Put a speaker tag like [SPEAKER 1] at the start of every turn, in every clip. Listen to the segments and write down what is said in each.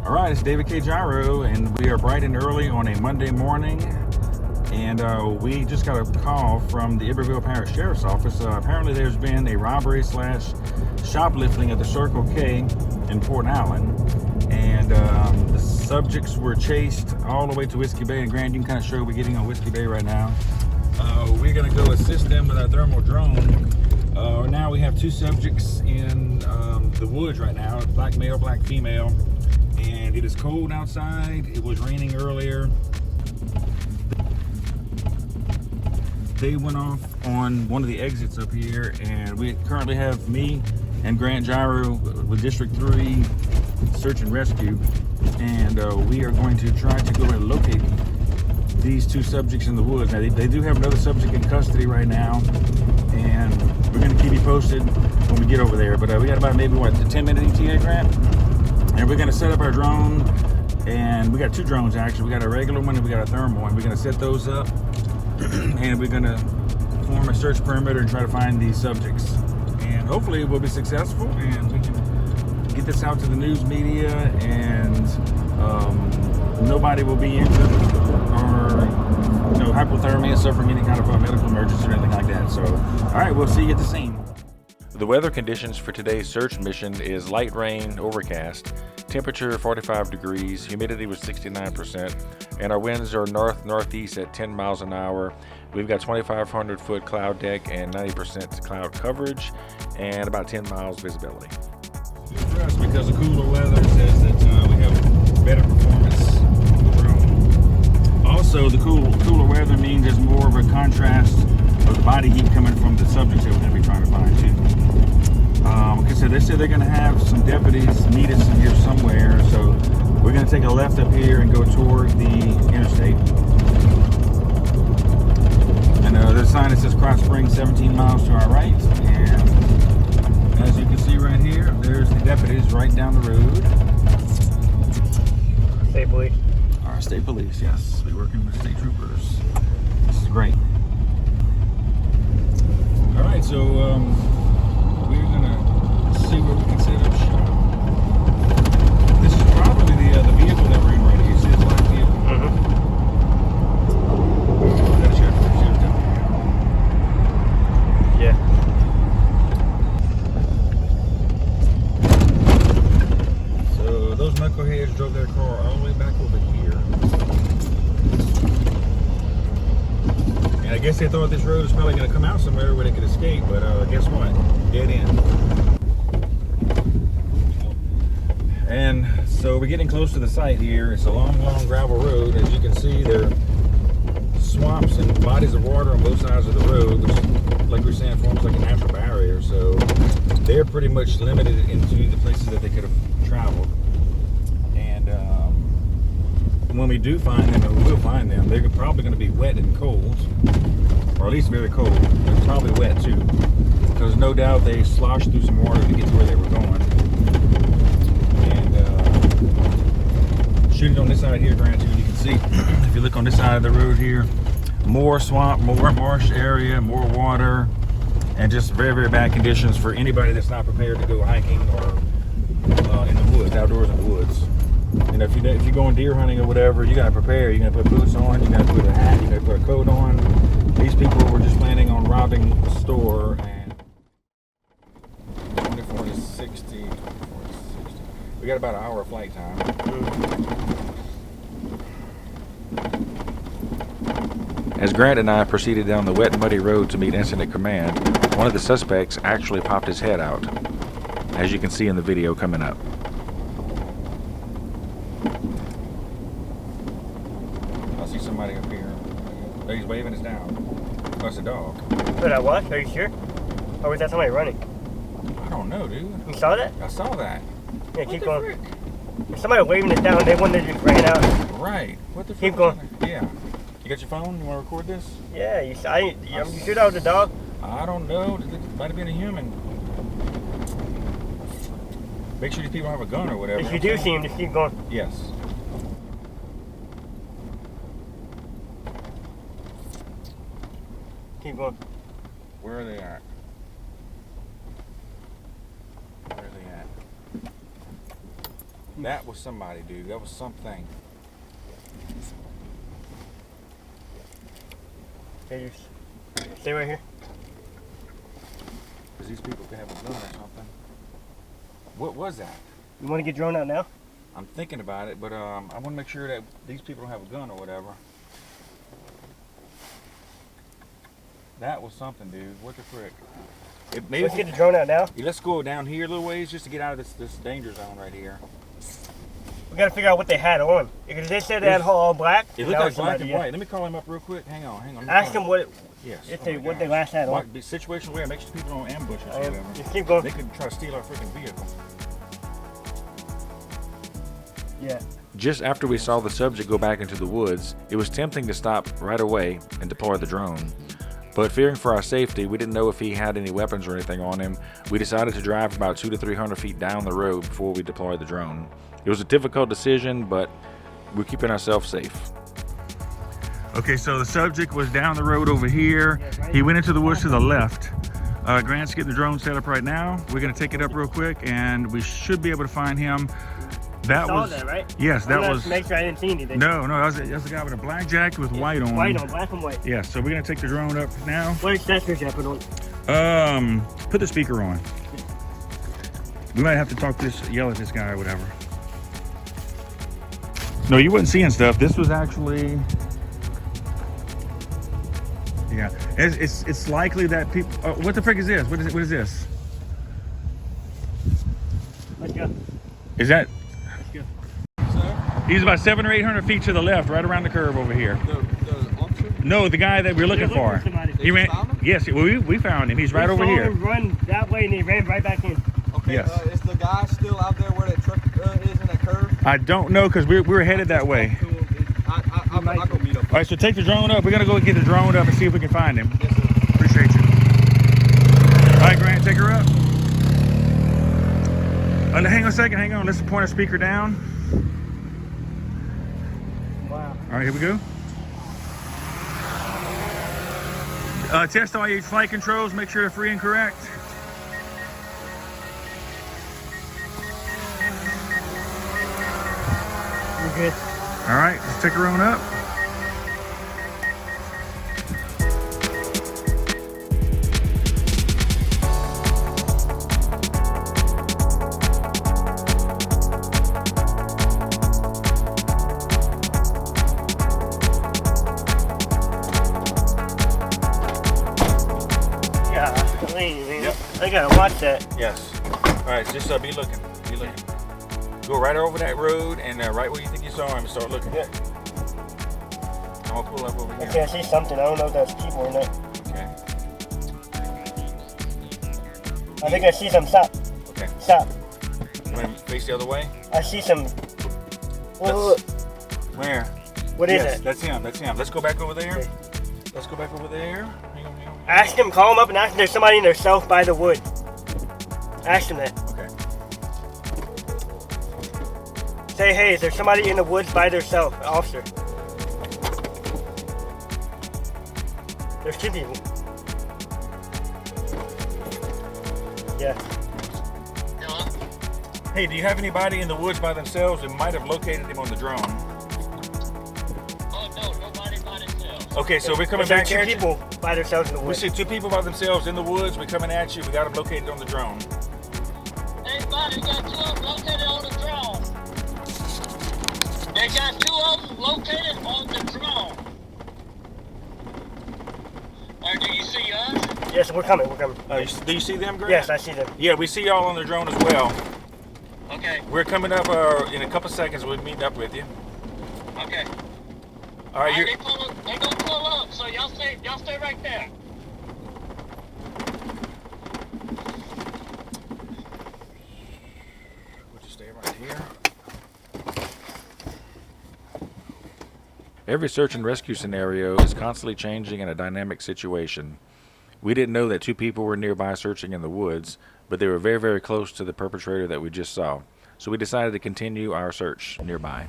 [SPEAKER 1] All right, it's David K. Jarreau, and we are bright and early on a Monday morning. And we just got a call from the Iberville Parish Sheriff's Office. Apparently there's been a robbery / shoplifting at the Circle K in Port Allen. And the subjects were chased all the way to Whiskey Bay. And Grant, you can kind of show we're getting on Whiskey Bay right now. We're going to go assist them with our thermal drone. Now we have two subjects in the woods right now, black male, black female. And it is cold outside. It was raining earlier. They went off on one of the exits up here, and we currently have me and Grant Jarreau with District 3 Search and Rescue, and we are going to try to go and locate these two subjects in the woods. Now they do have another subject in custody right now, and we're going to keep you posted when we get over there. But we got about maybe what, a 10-minute ETA, Grant? And we're going to set up our drone, and we got two drones actually. We got a regular one and we got a thermal one. We're going to set those up, and we're going to form a search perimeter and try to find these subjects. And hopefully we'll be successful, and we can get this out to the news media, and nobody will be injured or hypothermia, suffering any kind of a medical emergency or anything like that. So, all right, we'll see you at the scene.
[SPEAKER 2] The weather conditions for today's search mission is light rain, overcast, temperature 45 degrees, humidity was 69%, and our winds are north-northeast at 10 miles an hour. We've got 2,500 foot cloud deck and 90% cloud coverage and about 10 miles visibility.
[SPEAKER 1] Just because the cooler weather says that we have better performance on the drone. Also, the cooler weather means there's more of a contrast of the body heat coming from the subjects that we're going to be trying to find too. Like I said, they said they're going to have some deputies meet us in here somewhere, so we're going to take a left up here and go toward the interstate. And there's a sign that says Cross Springs 17 miles to our right, and as you can see right here, there's the deputies right down the road.
[SPEAKER 3] State police.
[SPEAKER 1] Our state police, yes. We're working with state troopers. This is great. All right, so we're gonna see where we can set up shop. This is probably the vehicle that we're in right here. You see the black vehicle? That's your
[SPEAKER 3] Yeah.
[SPEAKER 1] So those knuckleheads drove their car all the way back over here. And I guess they thought this road was probably going to come out somewhere where they could escape, but guess what? Dead end. And so we're getting close to the site here. It's a long gravel road. As you can see, there are swamps and bodies of water on both sides of the road, which, like we were saying, forms like a natural barrier. So they're pretty much limited into the places that they could have traveled. And when we do find them, and we will find them, they're probably going to be wet and cold, or at least very cold. They're probably wet too, because no doubt they sloshed through some water to get to where they were going. And shooting on this side here, Grant, you can see, if you look on this side of the road here, more swamp, more marsh area, more water, and just very, very bad conditions for anybody that's not prepared to go hiking or in the woods, outdoors in the woods. You know, if you're going deer hunting or whatever, you gotta prepare. You gotta put boots on, you gotta put a hat, you gotta put a coat on. These people were just planning on robbing the store, and 24 to 60. We got about an hour of flight time.
[SPEAKER 2] As Grant and I proceeded down the wet and muddy road to meet Incident Command, one of the suspects actually popped his head out, as you can see in the video coming up.
[SPEAKER 1] I see somebody up here. Oh, he's waving us down. Oh, that's a dog.
[SPEAKER 3] Wait, I was? Are you sure? Or was that somebody running?
[SPEAKER 1] I don't know, dude.
[SPEAKER 3] You saw that?
[SPEAKER 1] I saw that.
[SPEAKER 3] Yeah,
[SPEAKER 1] What
[SPEAKER 3] keep
[SPEAKER 1] the
[SPEAKER 3] going.
[SPEAKER 1] frick?
[SPEAKER 3] If somebody waving it down, they wouldn't have just ran out.
[SPEAKER 1] Right. What the frick?
[SPEAKER 3] Keep going.
[SPEAKER 1] Yeah. You got your phone? You want to record this?
[SPEAKER 3] Yeah, you sure that was a dog?
[SPEAKER 1] I don't know. It might have been a human. Make sure these people have a gun or whatever.
[SPEAKER 3] If you do see him, just keep going.
[SPEAKER 1] Yes.
[SPEAKER 3] Keep going.
[SPEAKER 1] Where are they at? Where are they at? That was somebody, dude. That was something.
[SPEAKER 3] Okay, just stay right here.
[SPEAKER 1] Because these people could have a gun or something. What was that?
[SPEAKER 3] You want to get drone out now?
[SPEAKER 1] I'm thinking about it, but I want to make sure that these people don't have a gun or whatever. That was something, dude. What the frick?
[SPEAKER 3] Let's get the drone out now.
[SPEAKER 1] Yeah, let's go down here a little ways just to get out of this danger zone right here.
[SPEAKER 3] We gotta figure out what they had on. Because they said they had all black.
[SPEAKER 1] It looked like black and white. Let me call him up real quick. Hang on.
[SPEAKER 3] Ask them what
[SPEAKER 1] Yes.
[SPEAKER 3] they last had on.
[SPEAKER 1] Be situational where make sure people don't ambush us or whatever.
[SPEAKER 3] Just keep going.
[SPEAKER 1] They could try to steal our freaking vehicle.
[SPEAKER 3] Yeah.
[SPEAKER 2] Just after we saw the subject go back into the woods, it was tempting to stop right away and deploy the drone. But fearing for our safety, we didn't know if he had any weapons or anything on him. We decided to drive about 200 to 300 feet down the road before we deployed the drone. It was a difficult decision, but we're keeping ourselves safe. Okay, so the subject was down the road over here. He went into the woods to the left. Grant's getting the drone set up right now. We're gonna take it up real quick and we should be able to find him. That was
[SPEAKER 3] that, right?
[SPEAKER 1] Yes, that was.
[SPEAKER 3] Make sure I didn't see anything.
[SPEAKER 1] No, that's the guy with a black jacket with white on.
[SPEAKER 3] White on, black and white.
[SPEAKER 1] Yeah, so we're gonna take the drone up now.
[SPEAKER 3] What accessories did I put on?
[SPEAKER 1] Put the speaker on. We might have to yell at this guy or whatever. No, you wasn't seeing stuff. This was actually. Yeah, it's likely that people. What the frick is this? What is this?
[SPEAKER 3] Let's go.
[SPEAKER 1] Is that?
[SPEAKER 3] Let's go.
[SPEAKER 4] Sir?
[SPEAKER 1] He's about 700 or 800 feet to the left, right around the curve over here.
[SPEAKER 4] The officer?
[SPEAKER 1] No, the guy that we're looking for. He ran.
[SPEAKER 4] Found him?
[SPEAKER 1] Yes, we found him. He's right over here.
[SPEAKER 3] Him run that way and he ran right back in.
[SPEAKER 4] Okay,
[SPEAKER 1] Yes.
[SPEAKER 4] Is the guy still out there where that truck is in that curve?
[SPEAKER 1] I don't know because we were headed that way.
[SPEAKER 4] I'll go meet up.
[SPEAKER 1] All right, so take the drone up. We're gonna go get the drone up and see if we can find him.
[SPEAKER 4] Yes, sir.
[SPEAKER 1] Appreciate you. All right, Grant, take her up. Hang on a second. Hang on. Let's point our speaker down.
[SPEAKER 3] Wow.
[SPEAKER 1] All right, here we go. Test all your flight controls. Make sure they're free and correct.
[SPEAKER 3] You're good.
[SPEAKER 1] All right, let's take her on up.
[SPEAKER 3] I gotta watch that.
[SPEAKER 1] Yes. All right, just be looking. Be looking. Go right over that road and right where you think you saw him and start looking.
[SPEAKER 3] Yeah.
[SPEAKER 1] I'm gonna pull up over here.
[SPEAKER 3] Okay, I see something. I don't know if that's people or not.
[SPEAKER 1] Okay.
[SPEAKER 3] I think I see some. Stop.
[SPEAKER 1] Okay.
[SPEAKER 3] Stop.
[SPEAKER 1] You want to face the other way?
[SPEAKER 3] I see some. Look.
[SPEAKER 1] Where?
[SPEAKER 3] What is
[SPEAKER 1] Yes,
[SPEAKER 3] it?
[SPEAKER 1] that's him. That's him. Let's go back over there.
[SPEAKER 3] Okay.
[SPEAKER 1] Let's go back over there. Hang on.
[SPEAKER 3] Ask him, call him up and ask him if there's somebody in their self by the wood. Ask him that.
[SPEAKER 1] Okay.
[SPEAKER 3] Say, hey, is there somebody in the woods by themselves, officer? There's two people. Yeah.
[SPEAKER 1] Hey, do you have anybody in the woods by themselves that might have located him on the drone?
[SPEAKER 5] Oh no, nobody by themselves.
[SPEAKER 1] Okay, so we're coming
[SPEAKER 3] Is there
[SPEAKER 1] back
[SPEAKER 3] two
[SPEAKER 1] at you.
[SPEAKER 3] people by themselves in the
[SPEAKER 1] We
[SPEAKER 3] woods.
[SPEAKER 1] see two people by themselves in the woods. We're coming at you. We got them located on the drone.
[SPEAKER 5] Hey, buddy, got two of them located on the drone. They got two of them located on the drone. Do you see us?
[SPEAKER 3] Yes, we're coming. Do
[SPEAKER 1] Do you see them, Grant?
[SPEAKER 3] Yes, I see them.
[SPEAKER 1] Yeah, we see y'all on the drone as well.
[SPEAKER 5] Okay,
[SPEAKER 1] We're coming up in a couple seconds. We'll meet up with you.
[SPEAKER 5] okay.
[SPEAKER 1] All right,
[SPEAKER 5] They gonna pull up, so y'all stay right there.
[SPEAKER 1] We'll just stay right here.
[SPEAKER 2] Every search and rescue scenario is constantly changing in a dynamic situation. We didn't know that two people were nearby searching in the woods, but they were very, very close to the perpetrator that we just saw. So we decided to continue our search nearby.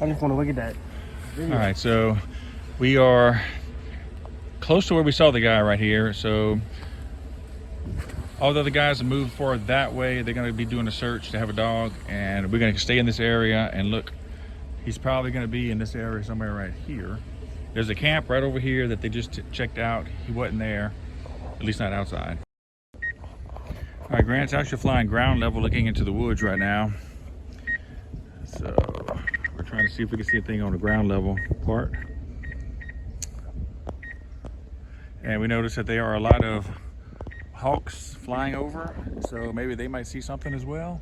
[SPEAKER 3] I just want to look at that.
[SPEAKER 1] All right, so we are close to where we saw the guy right here. So All the other guys have moved forward that way. They're going to be doing a search to have a dog, and we're going to stay in this area and look. He's probably going to be in this area somewhere right here. There's a camp right over here that they just checked out. He wasn't there, at least not outside. All right, Grant's actually flying ground level looking into the woods right now. So we're trying to see if we can see anything on the ground level part. And we noticed that there are a lot of hawks flying over, so maybe they might see something as well.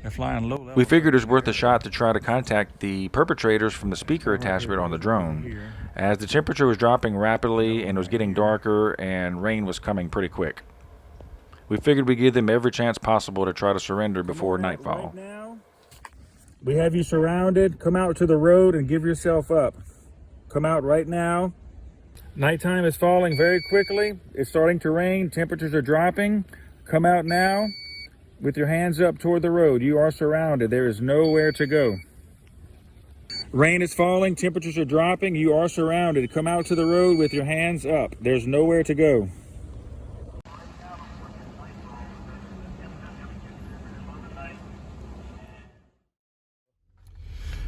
[SPEAKER 1] They're flying low level.
[SPEAKER 2] We figured it was worth a shot to try to contact the perpetrators from the speaker attachment on the drone, as the temperature was dropping rapidly and it was getting darker and rain was coming pretty quick. We figured we'd give them every chance possible to try to surrender before nightfall.
[SPEAKER 1] Right now, we have you surrounded. Come out to the road and give yourself up. Come out right now. Nighttime is falling very quickly. It's starting to rain. Temperatures are dropping. Come out now with your hands up toward the road. You are surrounded. There is nowhere to go. Rain is falling. Temperatures are dropping. You are surrounded. Come out to the road with your hands up. There's nowhere to go.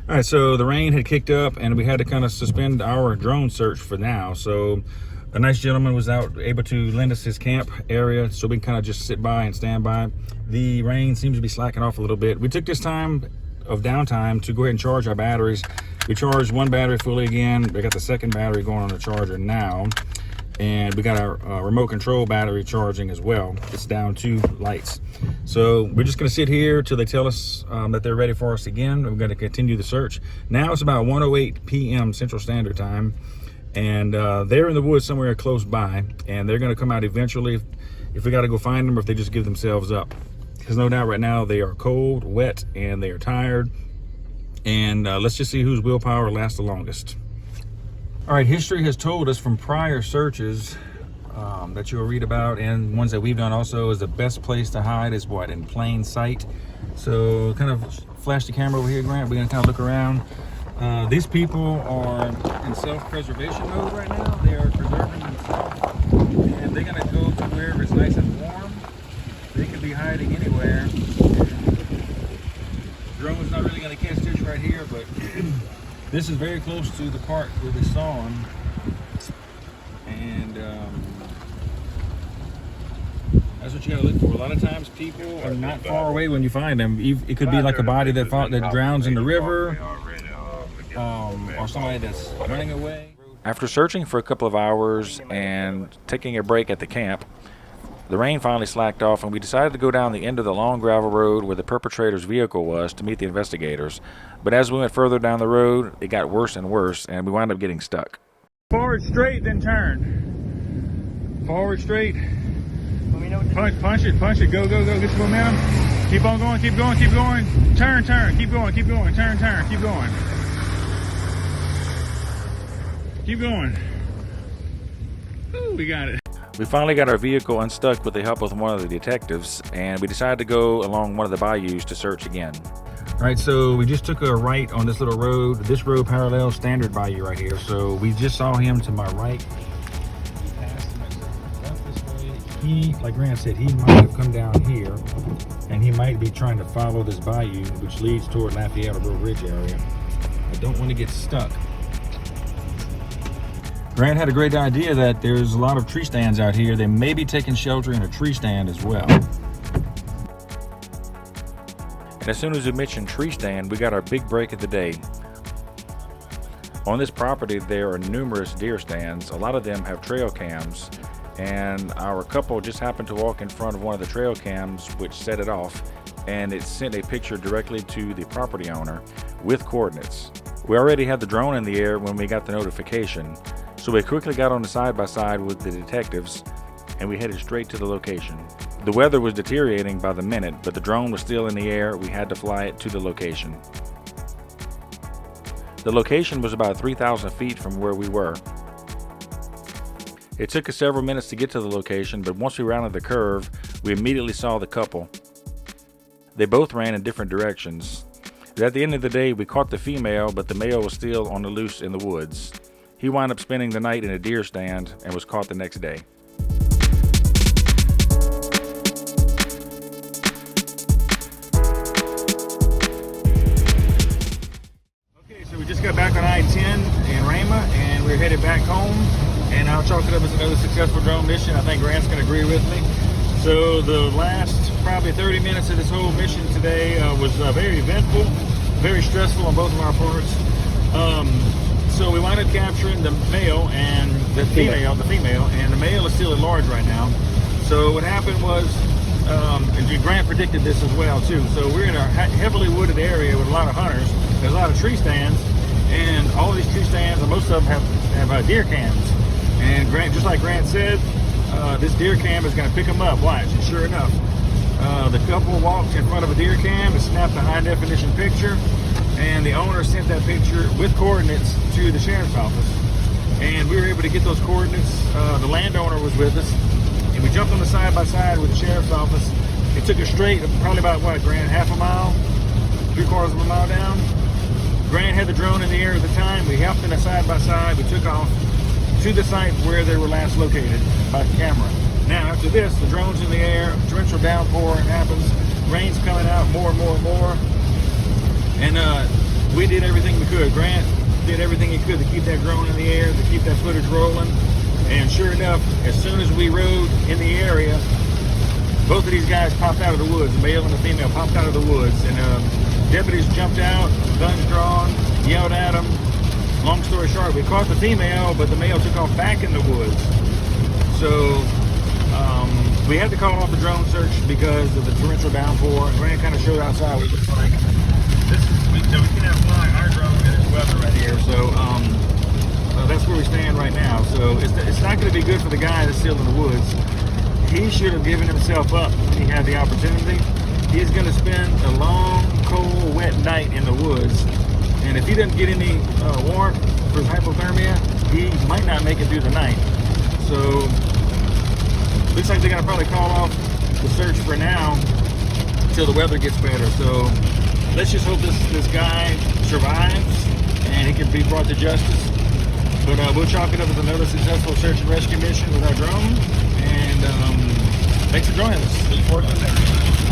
[SPEAKER 1] All right, so the rain had kicked up and we had to kind of suspend our drone search for now. So a nice gentleman was out able to lend us his camp area so we can kind of just sit by and stand by. The rain seems to be slacking off a little bit. We took this time of downtime to go ahead and charge our batteries. We charged one battery fully again. We got the second battery going on the charger now. And we got our remote control battery charging as well. It's down 2 lights. So we're just gonna sit here till they tell us that they're ready for us again. We're gonna continue the search. Now it's about 1:08 p.m. Central Standard Time. And they're in the woods somewhere close by. And they're gonna come out eventually if we gotta go find them or if they just give themselves up. Because no doubt right now they are cold, wet, and they are tired. And let's just see whose willpower lasts the longest. All right, history has told us from prior searches that you'll read about and ones that we've done also is the best place to hide is what? In plain sight. So kind of flash the camera over here, Grant. We're gonna kind of look around. These people are in self-preservation mode right now. They are preserving themselves and they're gonna go to wherever it's nice and warm. They could be hiding anywhere. Drone's not really gonna catch this right here, but this is very close to the part where we saw him, and that's what you gotta look for. A lot of times people are not far away when you find them. It could be like a body that drowns in the river, or somebody that's running away.
[SPEAKER 2] After searching for a couple of hours and taking a break at the camp, the rain finally slacked off and we decided to go down the end of the long gravel road where the perpetrator's vehicle was to meet the investigators. But as we went further down the road, it got worse and worse and we wound up getting stuck.
[SPEAKER 1] Forward straight, then turn. Forward straight. Punch it, go, get your momentum. Keep on going, keep going. Turn, keep going, turn, keep going. Keep going. Ooh, we got it.
[SPEAKER 2] We finally got our vehicle unstuck with the help of one of the detectives, and we decided to go along one of the bayous to search again.
[SPEAKER 1] All right, so we just took a right on this little road. This road parallels Standard Bayou right here. So we just saw him to my right. He passed him left this way. He, like Grant said, he might have come down here, and he might be trying to follow this bayou, which leads toward Lafayette or Breaux Ridge area. I don't want to get stuck. Grant had a great idea that there's a lot of tree stands out here. They may be taking shelter in a tree stand as well.
[SPEAKER 2] And as soon as we mentioned tree stand, we got our big break of the day. On this property, there are numerous deer stands. A lot of them have trail cams, and our couple just happened to walk in front of one of the trail cams, which set it off, and it sent a picture directly to the property owner with coordinates. We already had the drone in the air when we got the notification. So we quickly got on the side-by-side with the detectives and we headed straight to the location. The weather was deteriorating by the minute, but the drone was still in the air. We had to fly it to the location. The location was about 3,000 feet from where we were. It took us several minutes to get to the location, but once we rounded the curve, we immediately saw the couple. They both ran in different directions. At the end of the day, we caught the female, but the male was still on the loose in the woods. He wound up spending the night in a deer stand and was caught the next day.
[SPEAKER 1] headed back home, and I'll chalk it up as another successful drone mission. I think Grant's going to agree with me. So the last probably 30 minutes of this whole mission today was very eventful, very stressful on both of our parts. So we wound up capturing the male and the female, and the male is still at large right now. So what happened was, and Grant predicted this as well too. So we're in a heavily wooded area with a lot of hunters. There's a lot of tree stands, and all of these tree stands, and most of them have deer cams. And Grant, just like Grant said, this deer cam is going to pick them up. Watch, and sure enough, the couple walked in front of a deer cam and snapped a high definition picture, and the owner sent that picture with coordinates to the sheriff's office, and we were able to get those coordinates. The landowner was with us, and we jumped on the side by side with the sheriff's office. It took us straight, probably about what, Grant, half a mile, 3/4 of a mile down. Grant had the drone in the air at the time. We hopped in a side by side. We took off to the site where they were last located by camera. Now, after this, the drone's in the air, torrential downpour happens, rain's coming out more and more and more, and we did everything we could. Grant did everything he could to keep that drone in the air, to keep that footage rolling, and sure enough, as soon as we rode in the area, both of these guys popped out of the woods. The male and the female popped out of the woods, and deputies jumped out, guns drawn, yelled at them. Long story short, we caught the female, but the male took off back in the woods. So we had to call off the drone search because of the torrential downpour. Grant kind of showed outside what it looks like. We cannot fly our drone in this weather right here. So that's where we stand right now. So it's not going to be good for the guy that's still in the woods. He should have given himself up when he had the opportunity. He's going to spend a long, cold, wet night in the woods. And if he doesn't get any warmth for his hypothermia, he might not make it through the night. So, looks like they're going to probably call off the search for now until the weather gets better. So, let's just hope this guy survives and he can be brought to justice. But we'll chalk it up as another successful search and rescue mission with our drone. And thanks for joining us. Look forward to the next one.